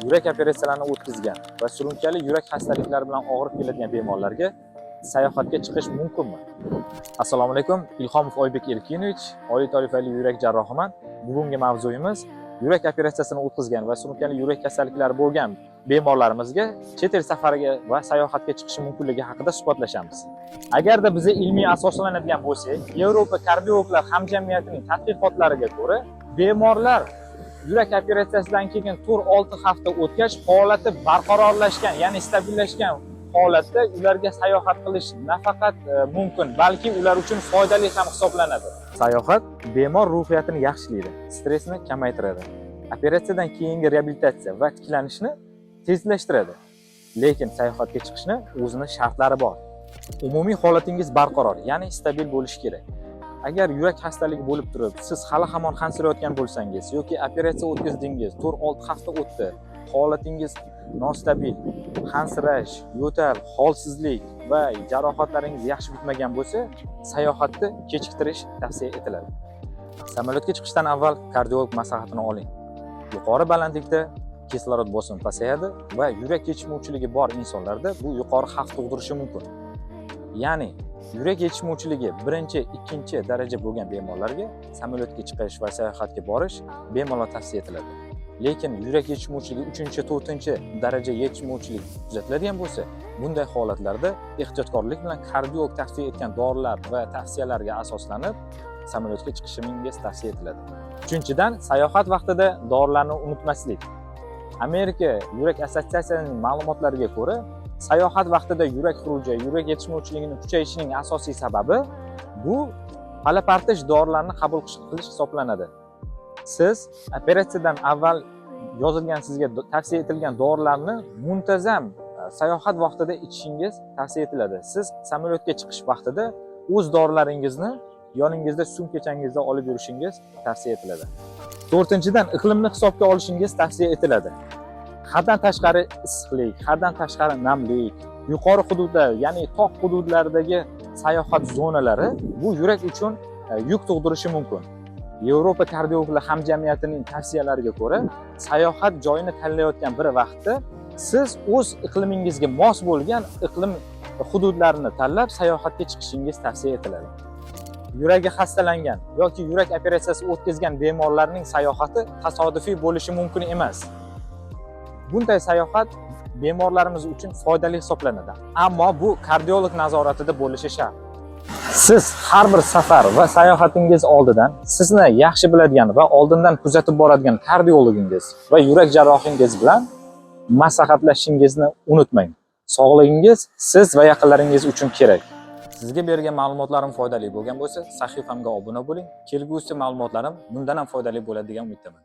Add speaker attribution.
Speaker 1: yurak operatsiyalarini o'tkazgan va surunkali yurak xastaliklari bilan og'rib keladigan bemorlarga sayohatga chiqish mumkinmi? Assalomu alaykum, Ilhomov Oybek Erkinovich, oliy toifali yurak jarrohiman. Bugungi mavzuyimiz yurak operatsiyasini o'tkazgan va surunkali yurak kasalliklari bo'lgan bemorlarimizga chet el safariga va sayohatga chiqishi mumkinligi haqida suhbatlashamiz. Agarda biz ilmiy asoslanadigan bo'lsak, Yevropa kardiologlar hamjamiyatining tadqiqotlariga ko'ra, bemorlar yurak operatsiyasidan keyin 4-6 hafta o'tgach holati barqarorlashgan, ya'ni stabillashgan holatda ularga sayohat qilish nafaqat mumkin, balki ular uchun foydali ham hisoblanadi. Sayohat bemor ruhiyatini yaxshilaydi, stressni kamaytiradi, operatsiyadan keyingi reabilitatsiya va tiklanishni tezlashtiradi. Lekin sayohatga chiqishni o'zini shartlari bor. Umumiy holatingiz barqaror, ya'ni stabil bo'lishi kerak. Agar yurak xastaligi bo'lib turib, siz hali hamon qansirayotgan bo'lsangiz yoki operatsiya o'tkazdingiz, 4-6 hafta o'tdi, holatingiz nostabil, qansirash, yo'tal, holsizlik va jarohatlaringiz yaxshi bitmagan bo'lsa, sayohatni kechiktirish tavsiya etiladi. Samolyotga chiqishdan avval kardiolog maslahatini oling. Yuqori balandlikda kislorod bosimi pasayadi va yurak yetishmovchiligi bor insonlarda bu yuqori xavf tug'dirishi mumkin. Ya'ni yurak yetishmovchiligi 1-2 daraja bo'lgan bemorlarga samolyotga chiqish va sayohatga borish bemalol tavsiya etiladi. Lekin yurak yetishmovchiligi 3-4 daraja yetishmovchilik kuzatiladigan bo'lsa, bunday holatlarda ehtiyotkorlik bilan kardiolog tavsiya etgan dorilar va tavsiyalarga asoslanib samolyotga chiqishingiz tavsiya etiladi. Uchinchidan, sayohat vaqtida dorilarni unutmaslik. Amerika yurak assotsiatsiyasining ma'lumotlariga ko'ra, sayohat vaqtida yurak xuruji, yurak yetishmovchiligining kuchayishining asosiy sababi bu palapartish dorilarni qabul qilish hisoblanadi. Siz operatsiyadan avval yozilgan sizga tavsiya etilgan dorilarni muntazam sayohat vaqtida ichishingiz tavsiya etiladi. Siz samolyotga chiqish vaqtida o'z dorilaringizni yoningizda sumkachangizda olib yurishingiz tavsiya etiladi. 4-dan, iqlimni hisobga olishingiz tavsiya etiladi. Haddan tashqari issiqlik, haddan tashqari namlik, yuqori hududlar, ya'ni tog' hududlaridagi sayohat zonalari bu yurak uchun yuk tug'dirishi mumkin. Yevropa kardiologlar hamjamiyatining tavsiyalariga ko'ra, sayohat joyini tanlayotgan bir vaqtda siz o'z iqlimingizga mos bo'lgan iqlim hududlarini tanlab sayohatga chiqishingiz tavsiya etiladi. Yuragi xastalangan yoki yurak operatsiyasi o'tkazgan bemorlarning sayohati tasodifiy bo'lishi mumkin emas. Bunday sayohat bemorlarimiz uchun foydali hisoblanadi, ammo bu kardiolog nazoratida bo'lishi shart. Siz har bir safar va sayohatingiz oldidan sizni yaxshi biladigan va oldindan kuzatib boradigan kardiologingiz va yurak jarrohingiz bilan maslahatlashishingizni unutmang. Sog'ligingiz siz va yaqinlaringiz uchun kerak. Sizga bergan ma'lumotlarim foydali bo'lgan bo'lsa, sahifamga obuna bo'ling. Kelgusi ma'lumotlarim bundan ham foydali bo'ladi degan umiddaman.